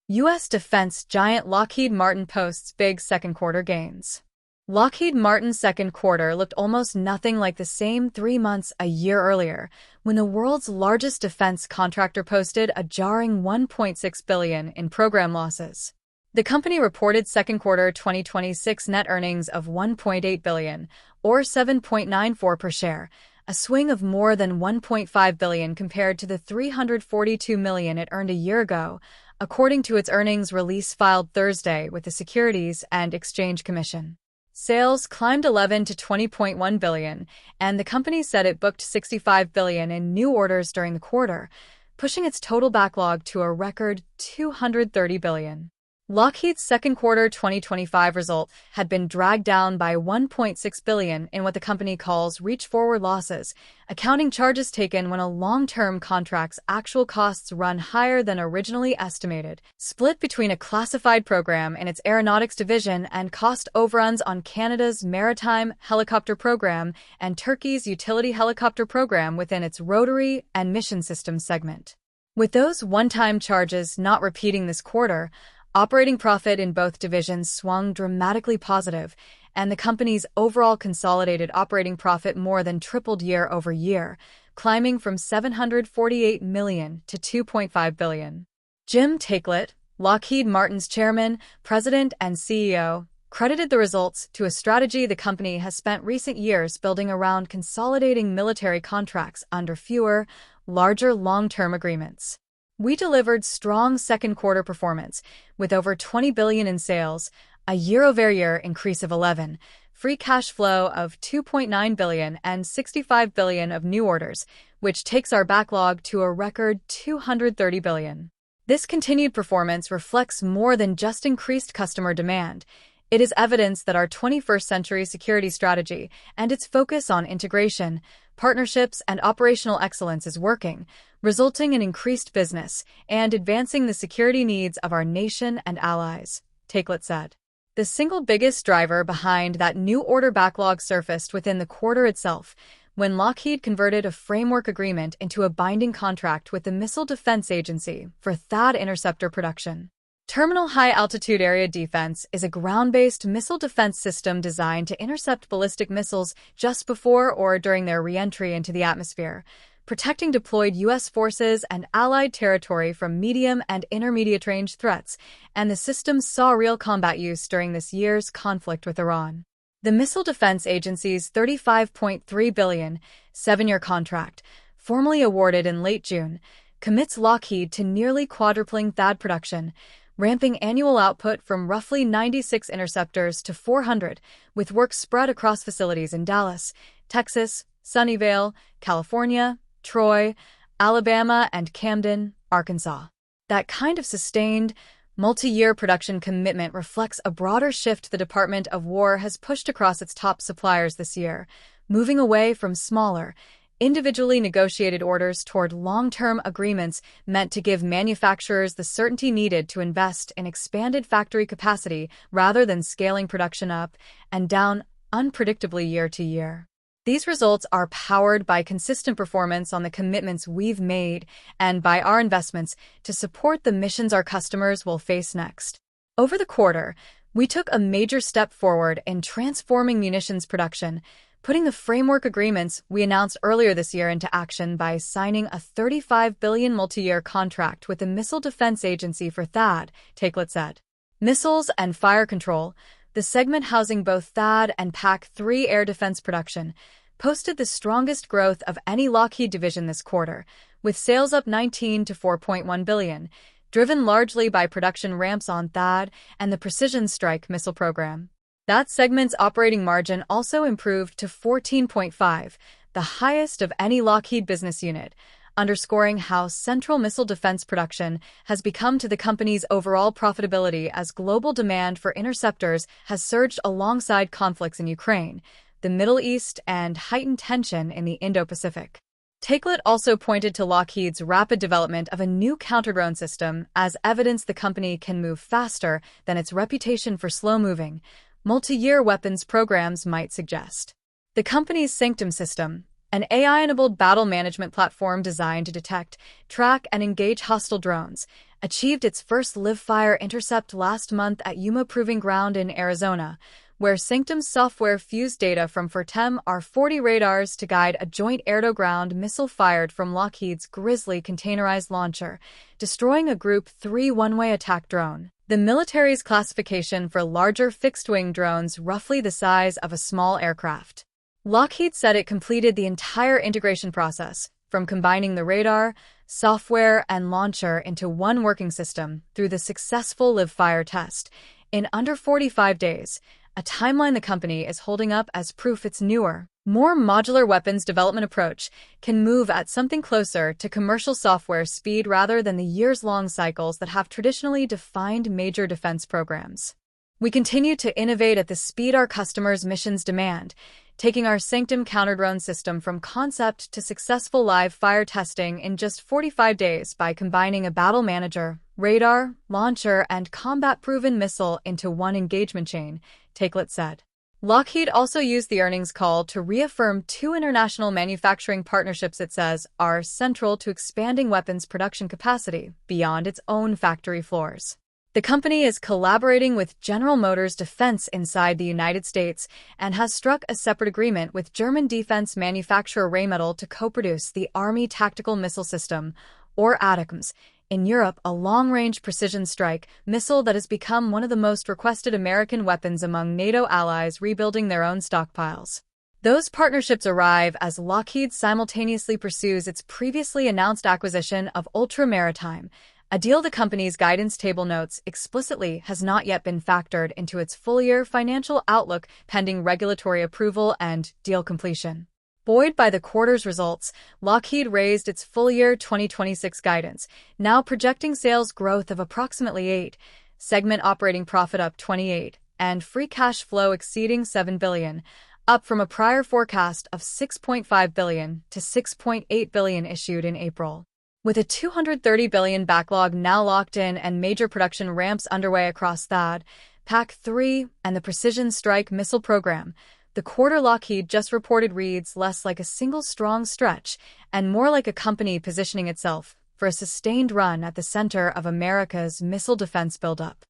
U.S. defense giant Lockheed Martin posts big second quarter gains. Lockheed Martin's second quarter looked almost nothing like the same 3 months a year earlier, when the world's largest defense contractor posted a jarring $1.6 billion in program losses. The company reported second quarter 2026 net earnings of $1.8 billion, or $7.94 per share, a swing of more than $1.5 billion compared to the $342 million it earned a year ago, according to its earnings release filed Thursday with the Securities and Exchange Commission. Sales climbed 11 to $20.1 billion, and the company said it booked $65 billion in new orders during the quarter, pushing its total backlog to a record $230 billion. Lockheed's second quarter 2025 result had been dragged down by $1.6 billion in what the company calls reach-forward losses, accounting charges taken when a long-term contract's actual costs run higher than originally estimated, split between a classified program in its aeronautics division and cost overruns on Canada's maritime helicopter program and Turkey's utility helicopter program within its rotary and mission systems segment. With those one-time charges not repeating this quarter, operating profit in both divisions swung dramatically positive, and the company's overall consolidated operating profit more than tripled year over year, climbing from $748 million to $2.5 billion. Jim Taiclet, Lockheed Martin's chairman, president, and CEO, credited the results to a strategy the company has spent recent years building around consolidating military contracts under fewer, larger long-term agreements. We delivered strong second quarter performance, with over $20 billion in sales, a year-over-year increase of 11%, free cash flow of $2.9 billion and $65 billion of new orders, which takes our backlog to a record $230 billion. This continued performance reflects more than just increased customer demand. It is evidence that our 21st century security strategy and its focus on integration, partnerships, and operational excellence is working, resulting in increased business and advancing the security needs of our nation and allies, Taiclet said. The single biggest driver behind that new order backlog surfaced within the quarter itself, when Lockheed converted a framework agreement into a binding contract with the Missile Defense Agency for THAAD interceptor production. Terminal High Altitude Area Defense is a ground-based missile defense system designed to intercept ballistic missiles just before or during their re-entry into the atmosphere, protecting deployed U.S. forces and allied territory from medium and intermediate-range threats, and the system saw real combat use during this year's conflict with Iran. The Missile Defense Agency's $35.3 billion, 7-year contract, formally awarded in late June, commits Lockheed to nearly quadrupling THAAD production, ramping annual output from roughly 96 interceptors to 400, with work spread across facilities in Dallas, Texas, Sunnyvale, California, Troy, Alabama, and Camden, Arkansas. That kind of sustained, multi-year production commitment reflects a broader shift the Department of War has pushed across its top suppliers this year, moving away from smaller, individually negotiated orders toward long-term agreements meant to give manufacturers the certainty needed to invest in expanded factory capacity rather than scaling production up and down unpredictably year to year. These results are powered by consistent performance on the commitments we've made and by our investments to support the missions our customers will face next. Over the quarter, we took a major step forward in transforming munitions production, putting the framework agreements we announced earlier this year into action by signing a $35 billion multi-year contract with the Missile Defense Agency for THAAD, Taiclet said. Missiles and Fire Control, the segment housing both THAAD and PAC-3 air defense production, posted the strongest growth of any Lockheed division this quarter, with sales up 19 to $4.1 billion, driven largely by production ramps on THAAD and the Precision Strike missile program. That segment's operating margin also improved to 14.5%, the highest of any Lockheed business unit, underscoring how central missile defense production has become to the company's overall profitability as global demand for interceptors has surged alongside conflicts in Ukraine, the Middle East, and heightened tension in the Indo-Pacific. Taiclet also pointed to Lockheed's rapid development of a new counter-drone system as evidence the company can move faster than its reputation for slow-moving, multi-year weapons programs might suggest. The company's Sanctum system, an AI-enabled battle management platform designed to detect, track, and engage hostile drones, achieved its first live-fire intercept last month at Yuma Proving Ground in Arizona, where Sanctum's software fused data from FIRTEM R-40 radars to guide a joint air-to-ground missile fired from Lockheed's Grizzly containerized launcher, destroying a Group 3 one-way attack drone. The military's classification for larger fixed-wing drones roughly the size of a small aircraft. Lockheed said it completed the entire integration process, from combining the radar, software, and launcher into one working system through the successful live-fire test, in under 45 days, a timeline the company is holding up as proof its newer, more modular weapons development approach can move at something closer to commercial software speed rather than the years-long cycles that have traditionally defined major defense programs. We continue to innovate at the speed our customers' missions demand, taking our Sanctum counter-drone system from concept to successful live-fire testing in just 45 days by combining a battle manager, radar, launcher, and combat-proven missile into one engagement chain, Takelet said. Lockheed also used the earnings call to reaffirm two international manufacturing partnerships it says are central to expanding weapons production capacity beyond its own factory floors. The company is collaborating with General Motors Defense inside the United States and has struck a separate agreement with German defense manufacturer Rheinmetall to co-produce the Army Tactical Missile System, or ATACMS, in Europe, a long-range precision strike missile that has become one of the most requested American weapons among NATO allies rebuilding their own stockpiles. Those partnerships arrive as Lockheed simultaneously pursues its previously announced acquisition of Ultra Maritime, a deal the company's guidance table notes explicitly has not yet been factored into its full-year financial outlook pending regulatory approval and deal completion. Buoyed by the quarter's results, Lockheed raised its full-year 2026 guidance, now projecting sales growth of approximately 8%, segment operating profit up 28%, and free cash flow exceeding $7 billion, up from a prior forecast of $6.5 billion to $6.8 billion issued in April. With a $230 billion backlog now locked in and major production ramps underway across THAAD, PAC-3, and the Precision Strike Missile Program, the quarter Lockheed just reported reads less like a single strong stretch and more like a company positioning itself for a sustained run at the center of America's missile defense buildup.